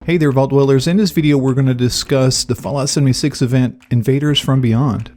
Hey there, Vault Dwellers. In this video, we're going to discuss the Fallout 76 event, Invaders from Beyond.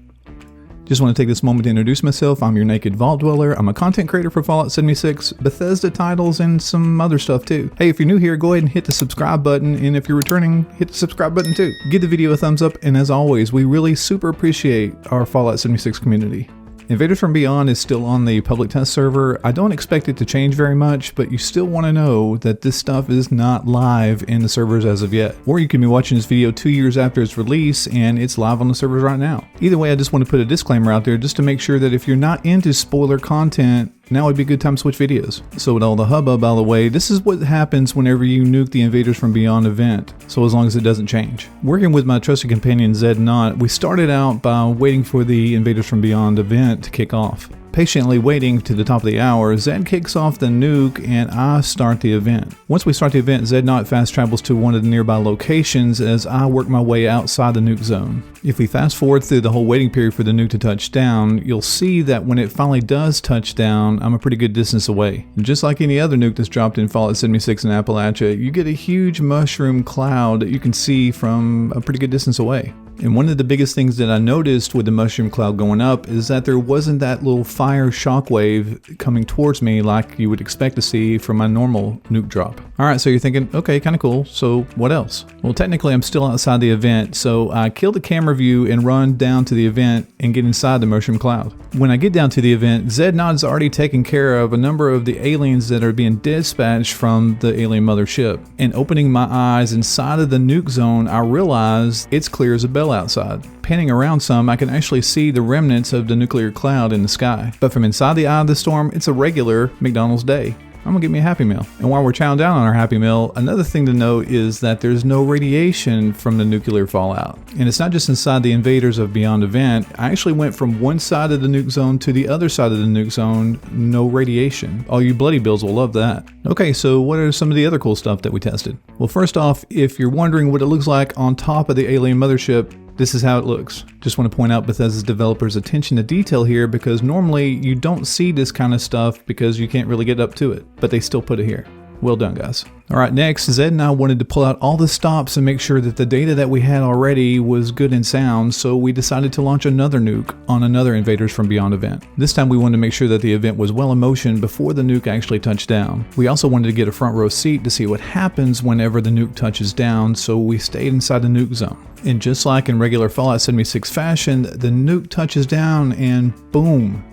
Just want to take this moment to introduce myself. I'm your Naked Vault Dweller. I'm a content creator for Fallout 76, Bethesda titles, and some other stuff too. Hey, if you're new here, go ahead and hit the subscribe button, and if you're returning, hit the subscribe button too. Give the video a thumbs up, and as always, we really super appreciate our Fallout 76 community. Invaders from Beyond is still on the public test server. I don't expect it to change very much, but you still want to know that this stuff is not live in the servers as of yet. Or you can be watching this video 2 years after its release and it's live on the servers right now. Either way, I just want to put a disclaimer out there just to make sure that if you're not into spoiler content, now would be a good time to switch videos. So with all the hubbub out of the way, this is what happens whenever you nuke the Invaders from Beyond event, so as long as it doesn't change. Working with my trusted companion Zed Knott, we started out by waiting for the Invaders from Beyond event to kick off. Patiently waiting to the top of the hour, Zed kicks off the nuke and I start the event. Once we start the event, Zed Knott fast travels to one of the nearby locations as I work my way outside the nuke zone. If we fast forward through the whole waiting period for the nuke to touch down, you'll see that when it finally does touch down, I'm a pretty good distance away. Just like any other nuke that's dropped in Fallout 76 in Appalachia, you get a huge mushroom cloud that you can see from a pretty good distance away. And one of the biggest things that I noticed with the mushroom cloud going up is that there wasn't that little fire shockwave coming towards me like you would expect to see from my normal nuke drop. Alright, so you're thinking, okay, kind of cool, so what else? Well, technically I'm still outside the event, so I kill the camera view and run down to the event and get inside the mushroom cloud. When I get down to the event, Zed Knott's already taken care of a number of the aliens that are being dispatched from the alien mothership. And opening my eyes inside of the nuke zone, I realize it's clear as a bell outside. Panning around some, I can actually see the remnants of the nuclear cloud in the sky. But from inside the eye of the storm, it's a regular McDonald's day. I'm gonna get me a Happy Meal. And while we're chowing down on our Happy Meal, another thing to note is that there's no radiation from the nuclear fallout. And it's not just inside the Invaders of Beyond event. I actually went from one side of the nuke zone to the other side of the nuke zone, no radiation. All you bloody bills will love that. Okay, so what are some of the other cool stuff that we tested? Well, first off, if you're wondering what it looks like on top of the alien mothership, this is how it looks. Just want to point out Bethesda's developers' attention to detail here because normally you don't see this kind of stuff because you can't really get up to it, but they still put it here. Well done, guys. Alright, next, Zed and I wanted to pull out all the stops and make sure that the data that we had already was good and sound, so we decided to launch another nuke on another Invaders from Beyond event. This time we wanted to make sure that the event was well in motion before the nuke actually touched down. We also wanted to get a front row seat to see what happens whenever the nuke touches down, so we stayed inside the nuke zone. And just like in regular Fallout 76 fashion, the nuke touches down and boom,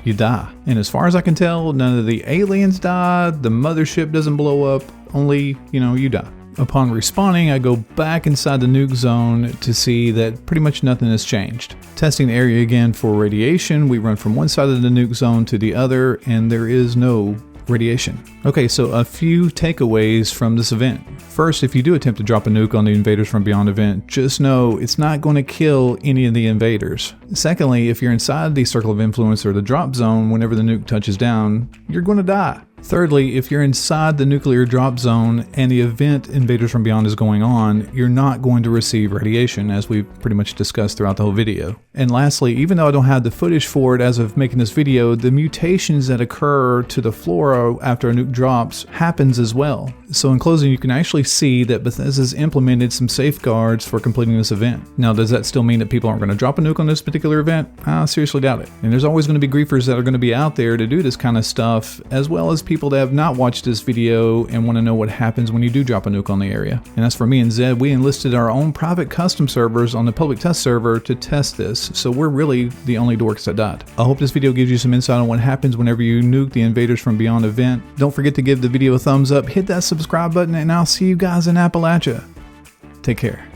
you die. And as far as I can tell, none of the aliens died, the mothership doesn't blow up, only, you die. Upon respawning, I go back inside the nuke zone to see that pretty much nothing has changed. Testing the area again for radiation, we run from one side of the nuke zone to the other, and there is no radiation. Okay, so a few takeaways from this event. First, if you do attempt to drop a nuke on the Invaders from Beyond event, just know it's not going to kill any of the invaders. Secondly, if you're inside the circle of influence or the drop zone, whenever the nuke touches down, you're going to die. Thirdly, if you're inside the nuclear drop zone and the event Invaders from Beyond is going on, you're not going to receive radiation, as we've pretty much discussed throughout the whole video. And lastly, even though I don't have the footage for it as of making this video, the mutations that occur to the flora after a nuke drops happens as well. So in closing, you can actually see that Bethesda's implemented some safeguards for completing this event. Now, does that still mean that people aren't going to drop a nuke on this particular event? I seriously doubt it. And there's always going to be griefers that are going to be out there to do this kind of stuff, as well as people that have not watched this video and want to know what happens when you do drop a nuke on the area. And as for me and Zed, we enlisted our own private custom servers on the public test server to test this, so we're really the only dorks that died. I hope this video gives you some insight on what happens whenever you nuke the Invaders from Beyond event. Don't forget to give the video a thumbs up, hit that subscribe button, and I'll see you guys in Appalachia. Take care.